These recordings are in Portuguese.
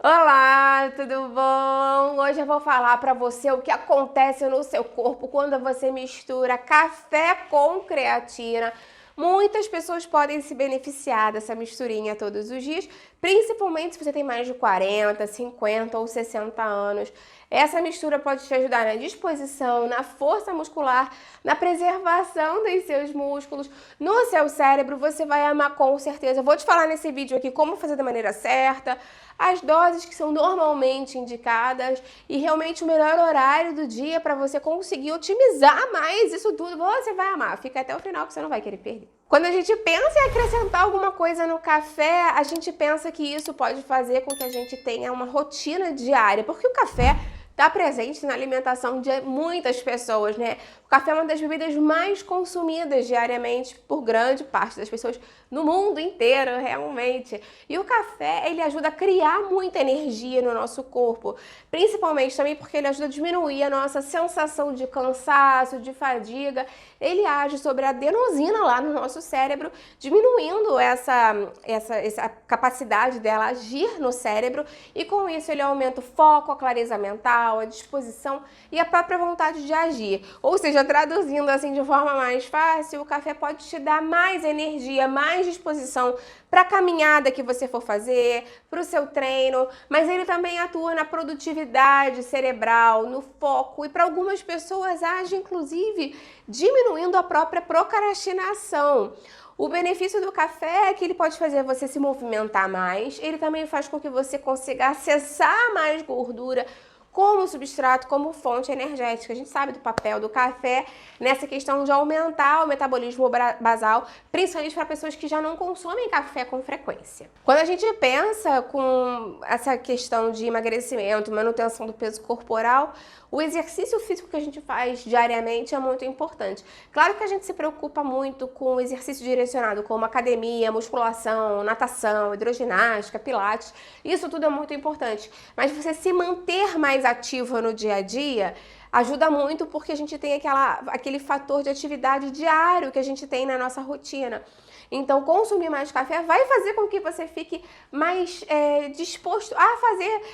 Olá, tudo bom? Hoje eu vou falar para você o que acontece no seu corpo quando você mistura café com creatina. Muitas pessoas podem se beneficiar dessa misturinha todos os dias, principalmente se você tem mais de 40, 50 ou 60 anos. Essa mistura pode te ajudar na disposição, na força muscular, na preservação dos seus músculos, no seu cérebro. Você vai amar com certeza. Eu vou te falar nesse vídeo aqui como fazer da maneira certa, as doses que são normalmente indicadas e realmente o melhor horário do dia para você conseguir otimizar mais isso tudo. Você vai amar. Fica até o final que você não vai querer perder. Quando a gente pensa em acrescentar alguma coisa no café, a gente pensa que isso pode fazer com que a gente tenha uma rotina diária, porque o café está presente na alimentação de muitas pessoas, né? O café é uma das bebidas mais consumidas diariamente por grande parte das pessoas no mundo inteiro, realmente. E o café, ele ajuda a criar muita energia no nosso corpo, principalmente também porque ele ajuda a diminuir a nossa sensação de cansaço, de fadiga. Ele age sobre a adenosina lá no nosso cérebro, diminuindo essa capacidade dela agir no cérebro, e com isso ele aumenta o foco, a clareza mental, a disposição e a própria vontade de agir. Ou seja, traduzindo assim de forma mais fácil, o café pode te dar mais energia, mais disposição para a caminhada que você for fazer, para o seu treino, mas ele também atua na produtividade cerebral, no foco, e para algumas pessoas age inclusive diminuindo a própria procrastinação. O benefício do café é que ele pode fazer você se movimentar mais, ele também faz com que você consiga acessar mais gordura como substrato, como fonte energética. A gente sabe do papel do café nessa questão de aumentar o metabolismo basal, principalmente para pessoas que já não consomem café com frequência. Quando a gente pensa com essa questão de emagrecimento, manutenção do peso corporal, o exercício físico que a gente faz diariamente é muito importante. Claro que a gente se preocupa muito com o exercício direcionado, como academia, musculação, natação, hidroginástica, pilates. Isso tudo é muito importante. Mas você se manter mais ativa no dia a dia ajuda muito, porque a gente tem aquele fator de atividade diário que a gente tem na nossa rotina. Então, consumir mais café vai fazer com que você fique mais disposto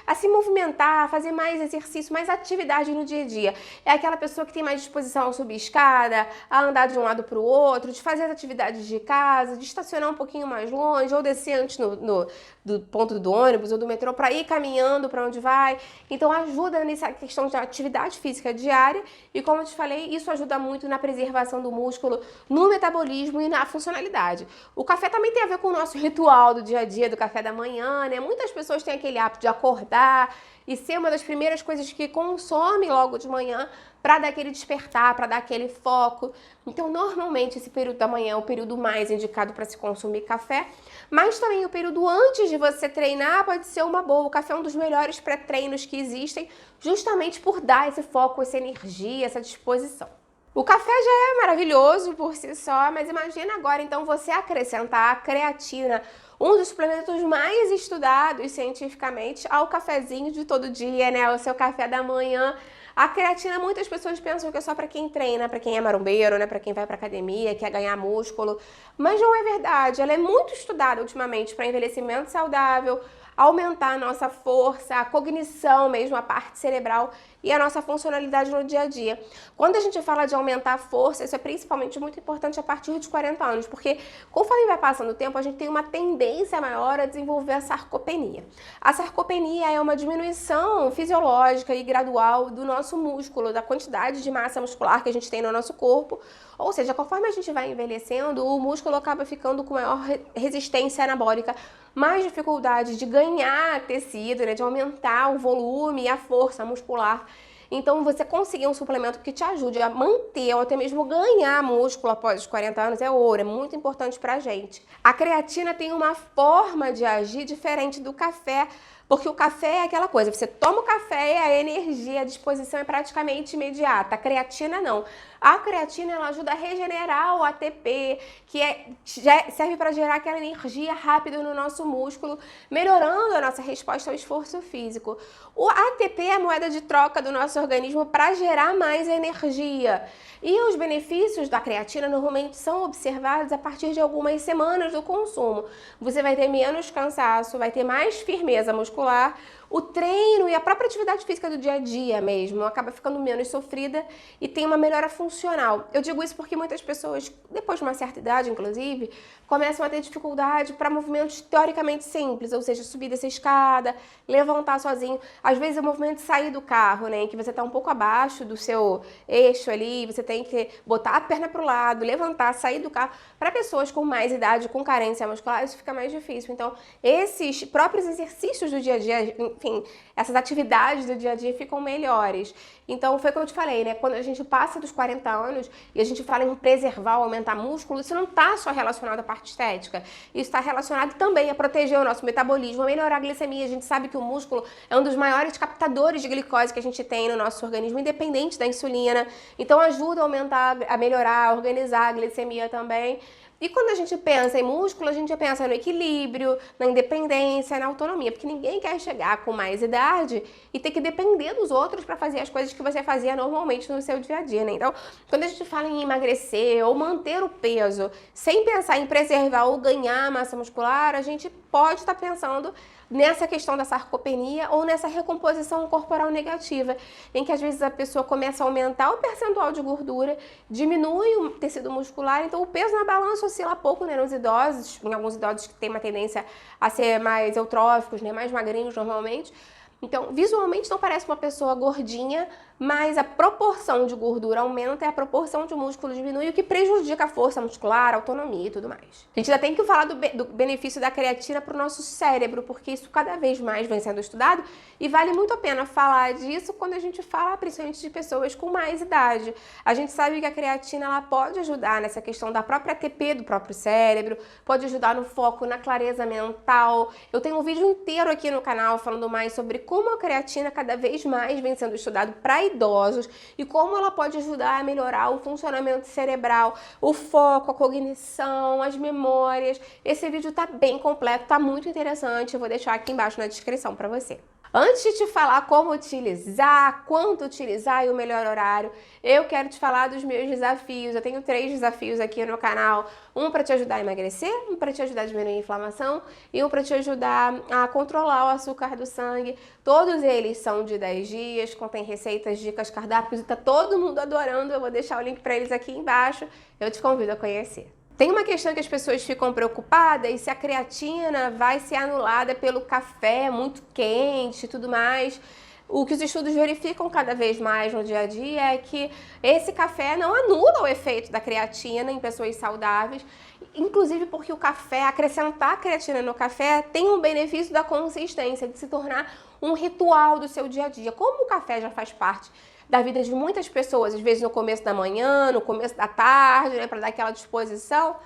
a se movimentar, a fazer mais exercício, mais atividade no dia a dia. É aquela pessoa que tem mais disposição a subir escada, a andar de um lado para o outro, de fazer as atividades de casa, de estacionar um pouquinho mais longe, ou descer antes do ponto do ônibus ou do metrô para ir caminhando para onde vai. Então, ajuda nessa questão de atividade física diária, e como eu te falei, isso ajuda muito na preservação do músculo, no metabolismo e na funcionalidade. O café também tem a ver com o nosso ritual do dia a dia, do café da manhã, né? Muitas pessoas têm aquele hábito de acordar e ser uma das primeiras coisas que consome logo de manhã para dar aquele despertar, para dar aquele foco. Então, normalmente, esse período da manhã é o período mais indicado para se consumir café, mas também o período antes de você treinar pode ser uma boa. O café é um dos melhores pré-treinos que existem, justamente por dar esse foco, essa energia, essa disposição. O café já é maravilhoso por si só, mas imagina agora então você acrescentar a creatina, um dos suplementos mais estudados cientificamente, ao cafezinho de todo dia, né? O seu café da manhã. A creatina, muitas pessoas pensam que é só para quem treina, para quem é marombeiro, né? Para quem vai para academia, quer ganhar músculo, mas não é verdade. Ela é muito estudada ultimamente para envelhecimento saudável, aumentar a nossa força, a cognição mesmo, a parte cerebral e a nossa funcionalidade no dia a dia. Quando a gente fala de aumentar a força, isso é principalmente muito importante a partir de 40 anos, porque conforme vai passando o tempo, a gente tem uma tendência maior a desenvolver a sarcopenia. A sarcopenia é uma diminuição fisiológica e gradual do nosso músculo, da quantidade de massa muscular que a gente tem no nosso corpo. Ou seja, conforme a gente vai envelhecendo, o músculo acaba ficando com maior resistência anabólica, mais dificuldade de ganhar tecido, né, de aumentar o volume e a força muscular. Então, você conseguir um suplemento que te ajude a manter ou até mesmo ganhar músculo após os 40 anos é ouro, é muito importante pra gente. A creatina tem uma forma de agir diferente do café, porque o café é aquela coisa, você toma o café e a energia, a disposição é praticamente imediata. A creatina não. A creatina ela ajuda a regenerar o ATP, que serve para gerar aquela energia rápida no nosso músculo, melhorando a nossa resposta ao esforço físico. O ATP é a moeda de troca do nosso organismo para gerar mais energia. E os benefícios da creatina normalmente são observados a partir de algumas semanas do consumo. Você vai ter menos cansaço, vai ter mais firmeza muscular, muscular, o treino e a própria atividade física do dia a dia mesmo acaba ficando menos sofrida e tem uma melhora funcional. Eu digo isso porque muitas pessoas, depois de uma certa idade, inclusive, começam a ter dificuldade para movimentos teoricamente simples, ou seja, subir dessa escada, levantar sozinho. Às vezes é o movimento de sair do carro, né, em que você está um pouco abaixo do seu eixo ali, você tem que botar a perna para o lado, levantar, sair do carro. Para pessoas com mais idade, com carência muscular, isso fica mais difícil. Então, esses próprios exercícios do dia a dia, enfim, essas atividades do dia a dia ficam melhores. Então, foi como eu te falei, né? Quando a gente passa dos 40 anos e a gente fala em preservar, aumentar músculo, isso não está só relacionado à parte estética. Isso está relacionado também a proteger o nosso metabolismo, a melhorar a glicemia. A gente sabe que o músculo é um dos maiores captadores de glicose que a gente tem no nosso organismo, independente da insulina. Então, ajuda a aumentar, a melhorar, a organizar a glicemia também. E quando a gente pensa em músculo, a gente pensa no equilíbrio, na independência, na autonomia, porque ninguém quer chegar com mais idade e ter que depender dos outros para fazer as coisas que você fazia normalmente no seu dia a dia, né? Então, quando a gente fala em emagrecer ou manter o peso sem pensar em preservar ou ganhar massa muscular, a gente pode estar pensando nessa questão da sarcopenia ou nessa recomposição corporal negativa, em que às vezes a pessoa começa a aumentar o percentual de gordura, diminui o tecido muscular, então o peso na balança oscila pouco, né, nos idosos, em alguns idosos que têm uma tendência a ser mais eutróficos, né, mais magrinhos normalmente. Então, visualmente não parece uma pessoa gordinha, mas a proporção de gordura aumenta e a proporção de músculo diminui, o que prejudica a força muscular, a autonomia e tudo mais. A gente ainda tem que falar do benefício da creatina para o nosso cérebro, porque isso cada vez mais vem sendo estudado e vale muito a pena falar disso quando a gente fala principalmente de pessoas com mais idade. A gente sabe que a creatina ela pode ajudar nessa questão da própria ATP do próprio cérebro, pode ajudar no foco, na clareza mental. Eu tenho um vídeo inteiro aqui no canal falando mais sobre como a creatina cada vez mais vem sendo estudado para idosos e como ela pode ajudar a melhorar o funcionamento cerebral, o foco, a cognição, as memórias. Esse vídeo tá bem completo, tá muito interessante, eu vou deixar aqui embaixo na descrição para você. Antes de te falar como utilizar, quanto utilizar e o melhor horário, eu quero te falar dos meus desafios. Eu tenho 3 desafios aqui no canal. Um para te ajudar a emagrecer, um para te ajudar a diminuir a inflamação e um para te ajudar a controlar o açúcar do sangue. Todos eles são de 10 dias, contém receitas, dicas, cardápios e tá todo mundo adorando. Eu vou deixar o link para eles aqui embaixo. Eu te convido a conhecer. Tem uma questão que as pessoas ficam preocupadas se a creatina vai ser anulada pelo café muito quente e tudo mais. O que os estudos verificam cada vez mais no dia a dia é que esse café não anula o efeito da creatina em pessoas saudáveis, inclusive porque o café, acrescentar creatina no café tem um benefício da consistência, de se tornar um ritual do seu dia a dia. Como o café já faz parte da vida de muitas pessoas, às vezes no começo da manhã, no começo da tarde, né, para dar aquela disposição,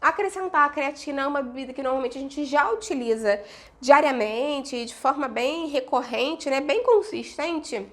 acrescentar a creatina é uma bebida que normalmente a gente já utiliza diariamente, de forma bem recorrente, né, bem consistente,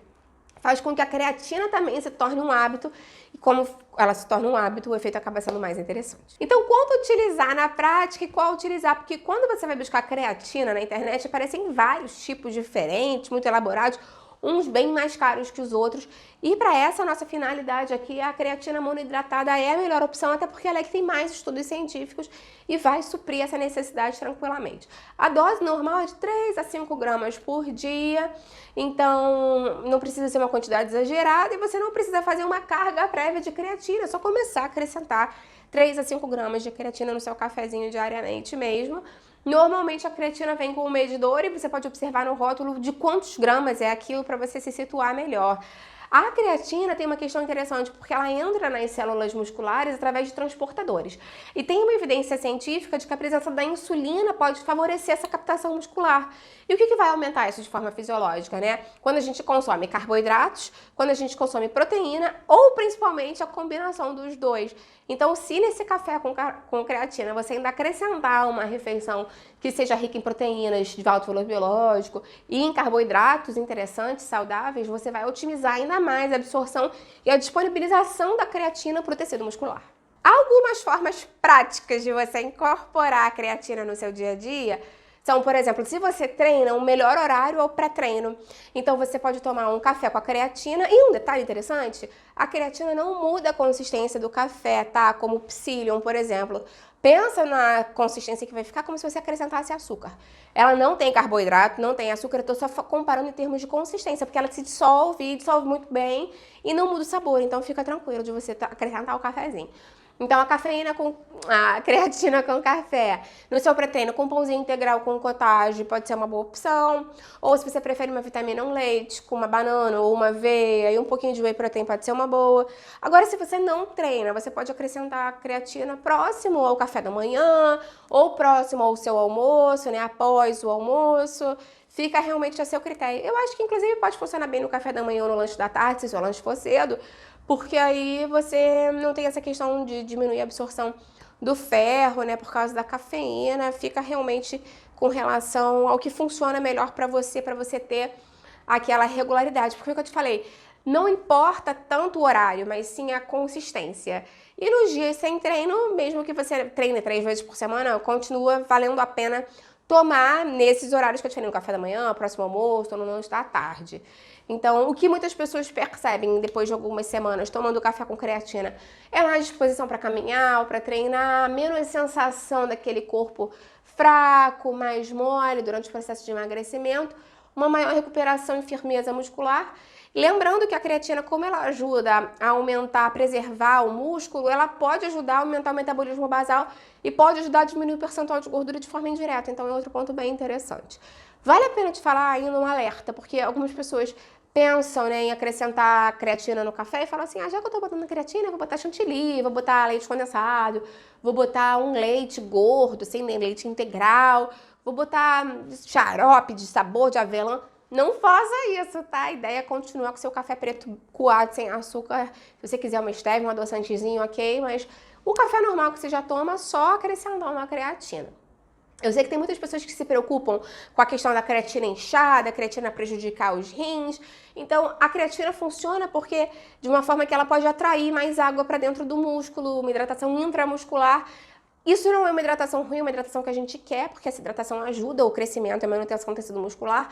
faz com que a creatina também se torne um hábito, e como ela se torna um hábito, o efeito acaba sendo mais interessante. Então, quanto utilizar na prática e qual utilizar? Porque quando você vai buscar creatina na internet, aparecem vários tipos diferentes, muito elaborados, uns bem mais caros que os outros. E para essa nossa finalidade aqui, a creatina monoidratada é a melhor opção, até porque ela é que tem mais estudos científicos e vai suprir essa necessidade tranquilamente. A dose normal é de 3 a 5 gramas por dia, então não precisa ser uma quantidade exagerada e você não precisa fazer uma carga prévia de creatina, é só começar a acrescentar 3 a 5 gramas de creatina no seu cafezinho diariamente mesmo. Normalmente a creatina vem com um medidor e você pode observar no rótulo de quantos gramas é aquilo para você se situar melhor. A creatina tem uma questão interessante porque ela entra nas células musculares através de transportadores. E tem uma evidência científica de que a presença da insulina pode favorecer essa captação muscular. E o que vai aumentar isso de forma fisiológica, né? Quando a gente consome carboidratos, quando a gente consome proteína ou principalmente a combinação dos dois. Então, se nesse café com creatina você ainda acrescentar uma refeição que seja rica em proteínas de alto valor biológico e em carboidratos interessantes, saudáveis, você vai otimizar ainda mais a absorção e a disponibilização da creatina para o tecido muscular. Algumas formas práticas de você incorporar a creatina no seu dia a dia São, por exemplo, se você treina, o melhor horário é o pré-treino. Então você pode tomar um café com a creatina. E um detalhe interessante, a creatina não muda a consistência do café, tá? Como o Psyllium, por exemplo. Pensa na consistência que vai ficar como se você acrescentasse açúcar. Ela não tem carboidrato, não tem açúcar, eu tô só comparando em termos de consistência, porque ela se dissolve muito bem e não muda o sabor. Então fica tranquilo de você acrescentar o cafezinho. Então, a creatina com café no seu pré-treino com pãozinho integral com cottage pode ser uma boa opção. Ou se você prefere uma vitamina, um leite com uma banana ou uma aveia e um pouquinho de whey protein pode ser uma boa. Agora, se você não treina, você pode acrescentar a creatina próximo ao café da manhã ou próximo ao seu almoço, né, após o almoço. Fica realmente a seu critério. Eu acho que, inclusive, pode funcionar bem no café da manhã ou no lanche da tarde, se o seu lanche for cedo, porque aí você não tem essa questão de diminuir a absorção do ferro, né, por causa da cafeína, fica realmente com relação ao que funciona melhor para você ter aquela regularidade. Porque o que eu te falei, não importa tanto o horário, mas sim a consistência. E nos dias sem treino, mesmo que você treine 3 vezes por semana, continua valendo a pena tomar nesses horários que eu te falei, no café da manhã, próximo almoço, ou no lanche da tarde. Então, o que muitas pessoas percebem depois de algumas semanas tomando café com creatina é mais disposição para caminhar ou para treinar, menos sensação daquele corpo fraco, mais mole durante o processo de emagrecimento, uma maior recuperação e firmeza muscular. Lembrando que a creatina, como ela ajuda a aumentar, a preservar o músculo, ela pode ajudar a aumentar o metabolismo basal e pode ajudar a diminuir o percentual de gordura de forma indireta. Então é outro ponto bem interessante. Vale a pena te falar ainda um alerta, porque algumas pessoas pensam, né, em acrescentar creatina no café e falam assim, já que eu tô botando creatina, eu vou botar chantilly, vou botar leite condensado, vou botar um leite gordo, sem leite integral, vou botar xarope de sabor de avelã. Não faça isso, tá? A ideia é continuar com seu café preto coado, sem açúcar. Se você quiser uma stevia, um adoçantezinho, ok, mas o café normal que você já toma, só acrescentando a creatina. Eu sei que tem muitas pessoas que se preocupam com a questão da creatina inchada, a creatina prejudicar os rins. Então, a creatina funciona porque, de uma forma que ela pode atrair mais água para dentro do músculo, uma hidratação intramuscular. Isso não é uma hidratação ruim, é uma hidratação que a gente quer, porque essa hidratação ajuda o crescimento e a manutenção do tecido muscular.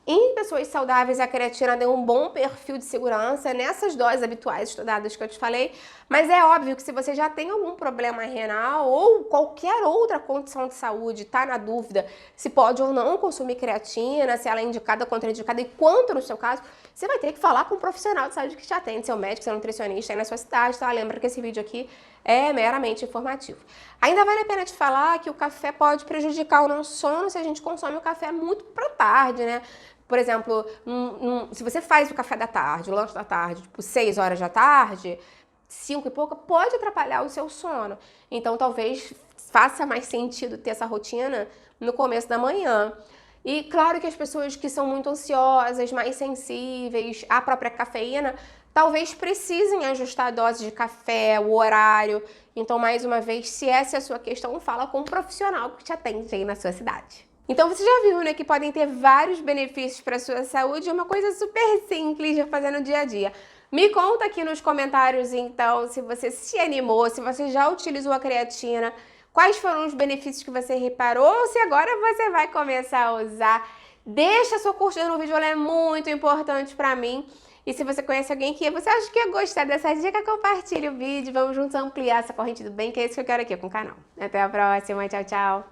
Em pessoas saudáveis, a creatina tem um bom perfil de segurança nessas doses habituais estudadas que eu te falei, mas é óbvio que se você já tem algum problema renal ou qualquer outra condição de saúde, tá na dúvida se pode ou não consumir creatina, se ela é indicada, contraindicada e quanto no seu caso, você vai ter que falar com um profissional de saúde que te atende, seu médico, seu nutricionista aí na sua cidade, tá? Lembra que esse vídeo aqui é meramente informativo. Ainda vale a pena te falar que o café pode prejudicar o nosso sono se a gente consome o café muito pra tarde, né? Por exemplo, se você faz o café da tarde, o lanche da tarde, tipo 6 horas da tarde, 5 e pouca, pode atrapalhar o seu sono. Então, talvez faça mais sentido ter essa rotina no começo da manhã. E claro que as pessoas que são muito ansiosas, mais sensíveis à própria cafeína, talvez precisem ajustar a dose de café, o horário. Então, mais uma vez, se essa é a sua questão, fala com um profissional que te atende aí na sua cidade. Então você já viu, né, que podem ter vários benefícios para a sua saúde, é uma coisa super simples de fazer no dia a dia. Me conta aqui nos comentários, então, se você se animou, se você já utilizou a creatina, quais foram os benefícios que você reparou, ou se agora você vai começar a usar. Deixa a sua curtida no vídeo, ela é muito importante para mim. E se você conhece alguém que você acha que ia gostar dessa dica, compartilhe o vídeo, vamos juntos ampliar essa corrente do bem, que é isso que eu quero aqui com o canal. Até a próxima, tchau, tchau!